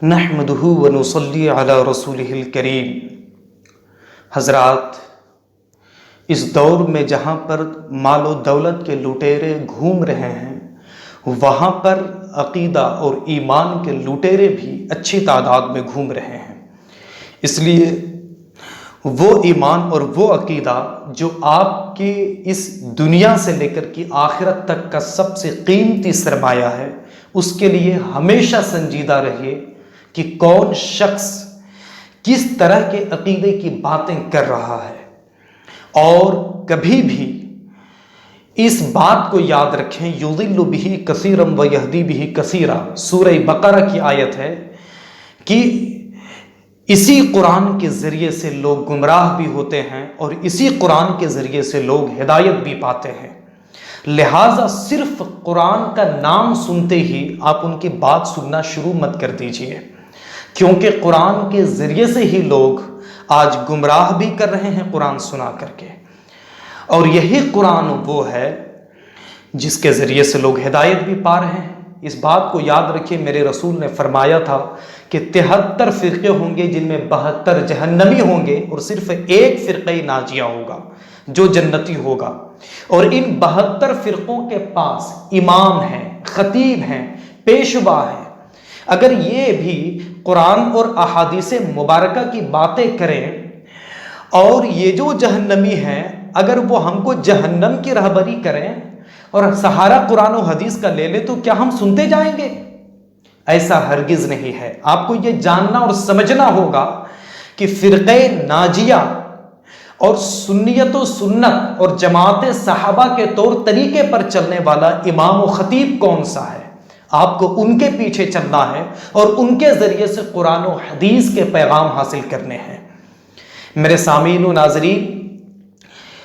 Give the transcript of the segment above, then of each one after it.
نحمدہ ونصلی علی رسولہ الکریم۔ حضرات، اس دور میں جہاں پر مال و دولت کے لٹیرے گھوم رہے ہیں، وہاں پر عقیدہ اور ایمان کے لٹیرے بھی اچھی تعداد میں گھوم رہے ہیں۔ اس لیے وہ ایمان اور وہ عقیدہ جو آپ کی اس دنیا سے لے کر کے آخرت تک کا سب سے قیمتی سرمایہ ہے، اس کے لیے ہمیشہ سنجیدہ رہیے کہ کون شخص کس طرح کے عقیدے کی باتیں کر رہا ہے، اور کبھی بھی اس بات کو یاد رکھیں، یضل بہ کثیرا ویہدی بہ کثیرا، سورہ بقرہ کی آیت ہے کہ اسی قرآن کے ذریعے سے لوگ گمراہ بھی ہوتے ہیں اور اسی قرآن کے ذریعے سے لوگ ہدایت بھی پاتے ہیں۔ لہٰذا صرف قرآن کا نام سنتے ہی آپ ان کی بات سننا شروع مت کر دیجئے، کیونکہ قرآن کے ذریعے سے ہی لوگ آج گمراہ بھی کر رہے ہیں قرآن سنا کر کے، اور یہی قرآن وہ ہے جس کے ذریعے سے لوگ ہدایت بھی پا رہے ہیں۔ اس بات کو یاد رکھیے، میرے رسول نے فرمایا تھا کہ 73 فرقے ہوں گے جن میں 72 جہنمی ہوں گے، اور صرف ایک فرقہ ناجیہ ہوگا جو جنتی ہوگا، اور ان 72 فرقوں کے پاس امام ہیں، خطیب ہیں، پیشوا ہیں۔ اگر یہ بھی قرآن اور احادیث مبارکہ کی باتیں کریں، اور یہ جو جہنمی ہیں اگر وہ ہم کو جہنم کی رہبری کریں اور سہارا قرآن و حدیث کا لے لے، تو کیا ہم سنتے جائیں گے؟ ایسا ہرگز نہیں ہے۔ آپ کو یہ جاننا اور سمجھنا ہوگا کہ فرقہ ناجیہ اور سنیت و سنت اور جماعت صحابہ کے طور طریقے پر چلنے والا امام و خطیب کون سا ہے، آپ کو ان کے پیچھے چلنا ہے اور ان کے ذریعے سے قرآن و حدیث کے پیغام حاصل کرنے ہیں۔ میرے سامعین و ناظرین،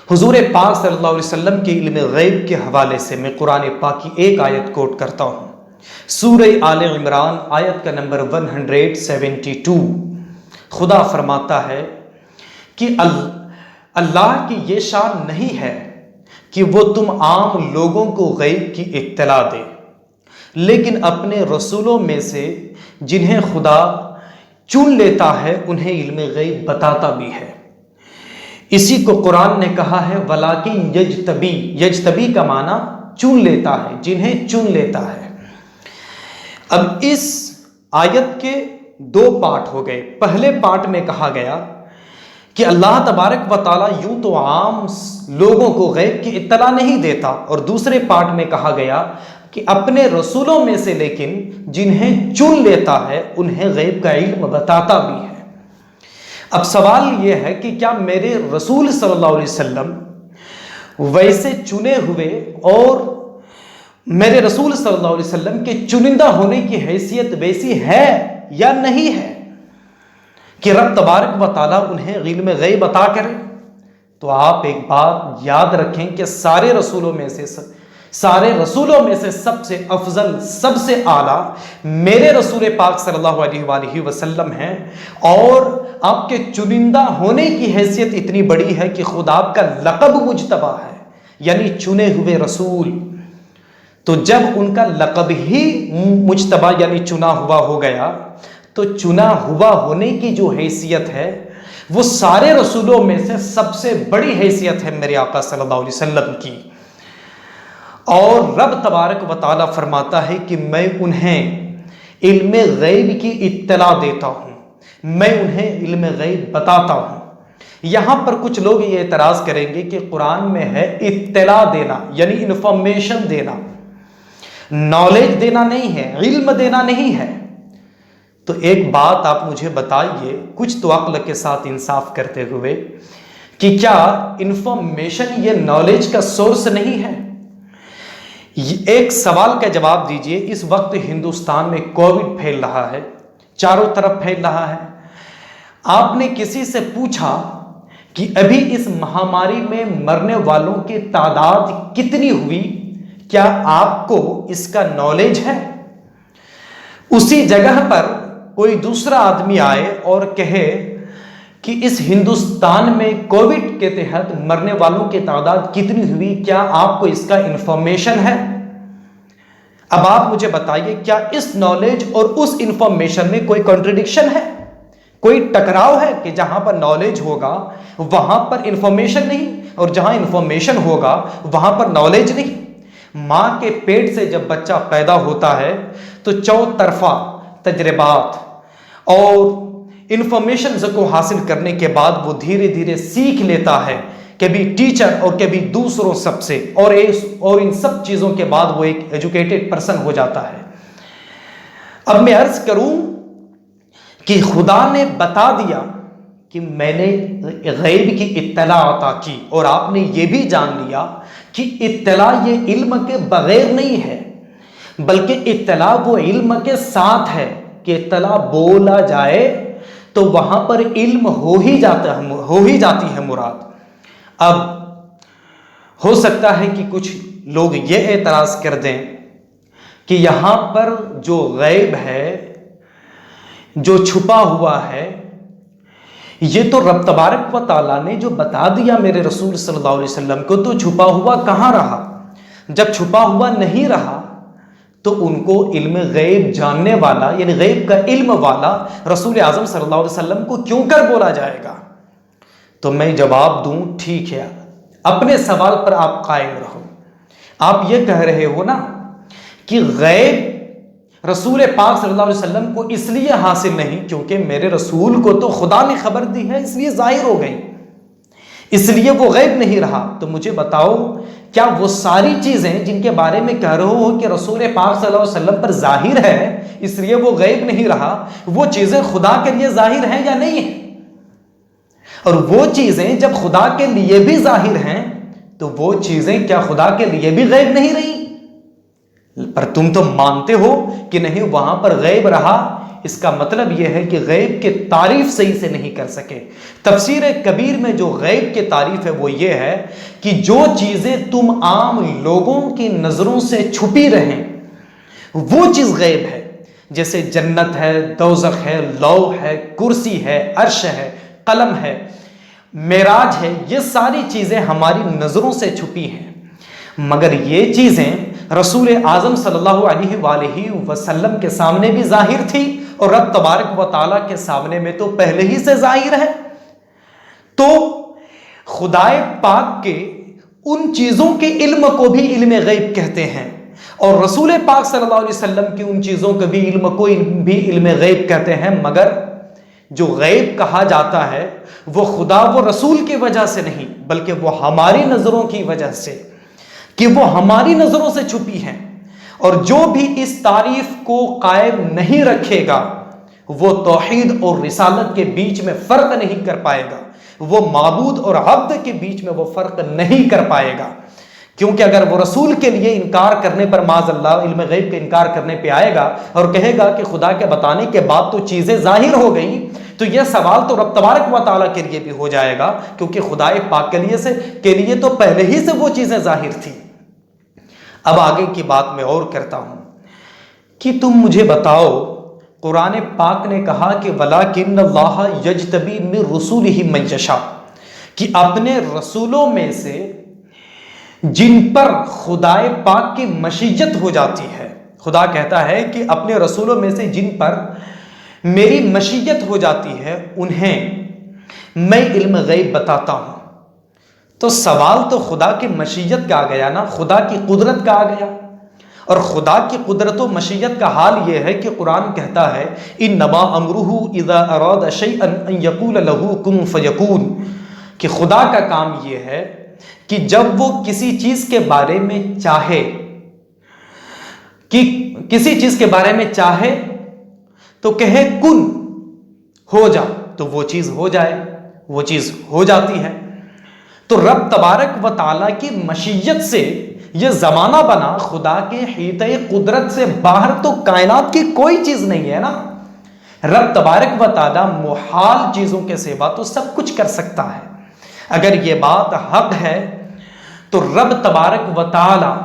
حضور پاک صلی اللہ علیہ وسلم کے علم غیب کے حوالے سے میں قرآن پاک کی ایک آیت کوٹ کرتا ہوں، سورہ آل عمران آیت کا نمبر 172۔ خدا فرماتا ہے کہ اللہ کی یہ شان نہیں ہے کہ وہ تم عام لوگوں کو غیب کی اطلاع دے، لیکن اپنے رسولوں میں سے جنہیں خدا چن لیتا ہے انہیں علم غیب بتاتا بھی ہے۔ اسی کو قرآن نے کہا ہے وَلَٰكِن یجتبی کا معنی چن لیتا ہے، جنہیں چن لیتا ہے۔ اب اس آیت کے 2 پارٹ ہو گئے۔ پہلے پارٹ میں کہا گیا کہ اللہ تبارک و تعالیٰ یوں تو عام لوگوں کو غیب کی اطلاع نہیں دیتا، اور دوسرے پارٹ میں کہا گیا کہ اپنے رسولوں میں سے لیکن جنہیں چن لیتا ہے انہیں غیب کا علم بتاتا بھی ہے۔ اب سوال یہ ہے کہ کیا میرے رسول صلی اللہ علیہ وسلم ویسے چنے ہوئے اور میرے رسول صلی اللہ علیہ وسلم کے چنندہ ہونے کی حیثیت ویسی ہے یا نہیں ہے کہ رب تبارک و تعالیٰ انہیں علم غیب عطا کرے؟ تو آپ ایک بات یاد رکھیں کہ سارے رسولوں میں سے سب سے افضل، سب سے اعلیٰ میرے رسول پاک صلی اللہ علیہ وآلہ وسلم ہیں، اور آپ کے چنندہ ہونے کی حیثیت اتنی بڑی ہے کہ خود آپ کا لقب مجتبی ہے، یعنی چنے ہوئے رسول۔ تو جب ان کا لقب ہی مجتبی یعنی چنا ہوا ہو گیا، تو چنا ہوا ہونے کی جو حیثیت ہے وہ سارے رسولوں میں سے سب سے بڑی حیثیت ہے میرے آقا صلی اللہ علیہ وسلم کی۔ اور رب تبارک و تعالیٰ فرماتا ہے کہ میں انہیں علم غیب کی اطلاع دیتا ہوں، میں انہیں علم غیب بتاتا ہوں۔ یہاں پر کچھ لوگ یہ اعتراض کریں گے کہ قرآن میں ہے اطلاع دینا، یعنی انفارمیشن دینا، نالج دینا نہیں ہے، علم دینا نہیں ہے۔ تو ایک بات آپ مجھے بتائیے، کچھ تو عقل کے ساتھ انصاف کرتے ہوئے، کہ کیا انفارمیشن یہ نالج کا سورس نہیں ہے؟ ایک سوال کا جواب دیجئے۔ اس وقت ہندوستان میں کووڈ پھیل رہا ہے، چاروں طرف پھیل رہا ہے۔ آپ نے کسی سے پوچھا کہ ابھی اس مہاماری میں مرنے والوں کی تعداد کتنی ہوئی؟ کیا آپ کو اس کا نالج ہے؟ اسی جگہ پر کوئی دوسرا آدمی آئے اور کہے کہ اس ہندوستان میں کووڈ کے تحت مرنے والوں کی تعداد کتنی ہوئی، کیا آپ کو اس کا انفارمیشن ہے؟ اب آپ مجھے بتائیے کیا اس نالج اور اس انفارمیشن میں کوئی کنٹرڈکشن ہے، کوئی ٹکراؤ ہے کہ جہاں پر نالج ہوگا وہاں پر انفارمیشن نہیں، اور جہاں انفارمیشن ہوگا وہاں پر نالج نہیں؟ ماں کے پیٹ سے جب بچہ پیدا ہوتا ہے تو چوطرفہ تجربات اور انفارمیشنز کو حاصل کرنے کے بعد وہ دھیرے دھیرے سیکھ لیتا ہے، کبھی ٹیچر اور کبھی دوسروں سب سے، اور ان سب چیزوں کے بعد وہ ایک ایجوکیٹڈ پرسن ہو جاتا ہے۔ اب میں عرض کروں کہ خدا نے بتا دیا کہ میں نے غیب کی اطلاع عطا کی، اور آپ نے یہ بھی جان لیا کہ اطلاع یہ علم کے بغیر نہیں ہے، بلکہ اطلاع وہ علم کے ساتھ ہے کہ اطلاع بولا جائے تو وہاں پر علم ہو ہی جاتی ہے مراد۔ اب ہو سکتا ہے کہ کچھ لوگ یہ اعتراض کر دیں کہ یہاں پر جو غیب ہے، جو چھپا ہوا ہے، یہ تو رب تبارک و تعالیٰ نے جو بتا دیا میرے رسول صلی اللہ علیہ وسلم کو، تو چھپا ہوا کہاں رہا؟ جب چھپا ہوا نہیں رہا تو ان کو علم غیب جاننے والا، یعنی غیب کا علم والا رسول اعظم صلی اللہ علیہ وسلم کو کیوں کر بولا جائے گا؟ تو میں جواب دوں، ٹھیک ہے، اپنے سوال پر آپ قائم رہو۔ آپ یہ کہہ رہے ہو نا کہ غیب رسول پاک صلی اللہ علیہ وسلم کو اس لیے حاصل نہیں کیونکہ میرے رسول کو تو خدا نے خبر دی ہے، اس لیے ظاہر ہو گئی، اس لیے وہ غیب نہیں رہا۔ تو مجھے بتاؤ، کیا وہ ساری چیزیں جن کے بارے میں کہہ رہے ہو کہ رسول پاک صلی اللہ علیہ وسلم پر ظاہر ہے اس لیے وہ غیب نہیں رہا، وہ چیزیں خدا کے لیے ظاہر ہیں یا نہیں ہیں؟ اور وہ چیزیں جب خدا کے لیے بھی ظاہر ہیں تو وہ چیزیں کیا خدا کے لیے بھی غیب نہیں رہی؟ پر تم تو مانتے ہو کہ نہیں وہاں پر غیب رہا۔ اس کا مطلب یہ ہے کہ غیب کی تعریف صحیح سے نہیں کر سکے۔ تفسیر کبیر میں جو غیب کی تعریف ہے وہ یہ ہے کہ جو چیزیں تم عام لوگوں کی نظروں سے چھپی رہیں وہ چیز غیب ہے، جیسے جنت ہے، دوزخ ہے، لوح ہے، کرسی ہے، عرش ہے، قلم ہے، معراج ہے، یہ ساری چیزیں ہماری نظروں سے چھپی ہیں، مگر یہ چیزیں رسول اعظم صلی اللہ علیہ وآلہ وسلم کے سامنے بھی ظاہر تھی، اور رب تبارک و تعالیٰ کے سامنے میں تو پہلے ہی سے ظاہر ہے۔ تو خدائے پاک کے ان چیزوں کے علم کو بھی علم غیب کہتے ہیں، اور رسول پاک صلی اللہ علیہ وسلم کی ان چیزوں کے بھی علم کو بھی علم غیب کہتے ہیں، مگر جو غیب کہا جاتا ہے وہ خدا و رسول کی وجہ سے نہیں بلکہ وہ ہماری نظروں کی وجہ سے، کہ وہ ہماری نظروں سے چھپی ہیں، اور جو بھی اس تعریف کو قائم نہیں رکھے گا وہ توحید اور رسالت کے بیچ میں فرق نہیں کر پائے گا، وہ معبود اور عبد کے بیچ میں وہ فرق نہیں کر پائے گا، کیونکہ اگر وہ رسول کے لیے انکار کرنے پر معاذ اللہ علم غیب کے انکار کرنے پہ آئے گا اور کہے گا کہ خدا کے بتانے کے بعد تو چیزیں ظاہر ہو گئی، تو یہ سوال تو رب تبارک و تعالیٰ کے لیے بھی ہو جائے گا، کیونکہ خدائے پاک کے لیے تو پہلے ہی سے وہ چیزیں ظاہر تھی۔ اب آگے کی بات میں اور کرتا ہوں کہ تم مجھے بتاؤ، قرآن پاک نے کہا کہ وَلَٰكِنَّ اللَّهَ يَجْتَبِي مِن رُّسُلِهِ مَن يَشَاءُ، کہ اپنے رسولوں میں سے جن پر خدائے پاک کی مشیت ہو جاتی ہے، خدا کہتا ہے کہ اپنے رسولوں میں سے جن پر میری مشیت ہو جاتی ہے انہیں میں علم غیب بتاتا ہوں۔ تو سوال تو خدا کی مشیت کا آ گیا نا، خدا کی قدرت کا آ گیا، اور خدا کی قدرت و مشیت کا حال یہ ہے کہ قرآن کہتا ہے انما امرہ اذا اراد شیئا ان یقول لہ کن فیکون، کہ خدا کا کام یہ ہے کہ جب وہ کسی چیز کے بارے میں چاہے، کہ کسی چیز کے بارے میں چاہے تو کہے کن، ہو جا، تو وہ چیز ہو جائے، وہ چیز ہو جاتی ہے۔ تو رب تبارک و تعالیٰ کی مشیت سے یہ زمانہ بنا، خدا کے حیطِ قدرت سے باہر تو کائنات کی کوئی چیز نہیں ہے نا۔ رب تبارک و تعالیٰ محال چیزوں کے سوا تو سب کچھ کر سکتا ہے۔ اگر یہ بات حق ہے تو رب تبارک و تعالیٰ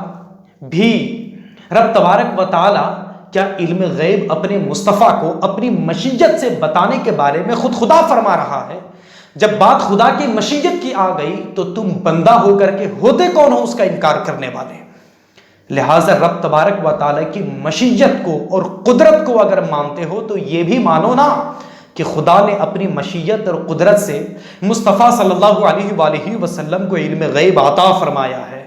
کیا علم غیب اپنے مصطفیٰ کو اپنی مشیت سے بتانے کے بارے میں خود خدا فرما رہا ہے؟ جب بات خدا کی مشیت کی آ گئی تو تم بندہ ہو کر کے ہوتے کون ہو اس کا انکار کرنے والے؟ لہٰذا رب تبارک و تعالیٰ کی مشیت کو اور قدرت کو اگر مانتے ہو تو یہ بھی مانو نا کہ خدا نے اپنی مشیت اور قدرت سے مصطفیٰ صلی اللہ علیہ وآلہ وسلم کو علم غیب عطا فرمایا ہے،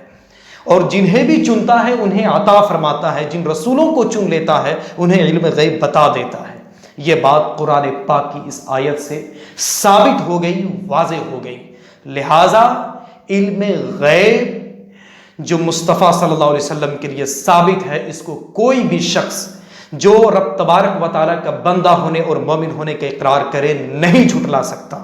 اور جنہیں بھی چنتا ہے انہیں عطا فرماتا ہے، جن رسولوں کو چن لیتا ہے انہیں علم غیب بتا دیتا ہے۔ یہ بات قرآن پاک کی اس آیت سے ثابت ہو گئی، واضح ہو گئی۔ لہٰذا علم غیب جو مصطفیٰ صلی اللہ علیہ وسلم کے لیے ثابت ہے، اس کو کوئی بھی شخص جو رب تبارک و تعالیٰ کا بندہ ہونے اور مومن ہونے کا اقرار کرے نہیں جھٹلا سکتا۔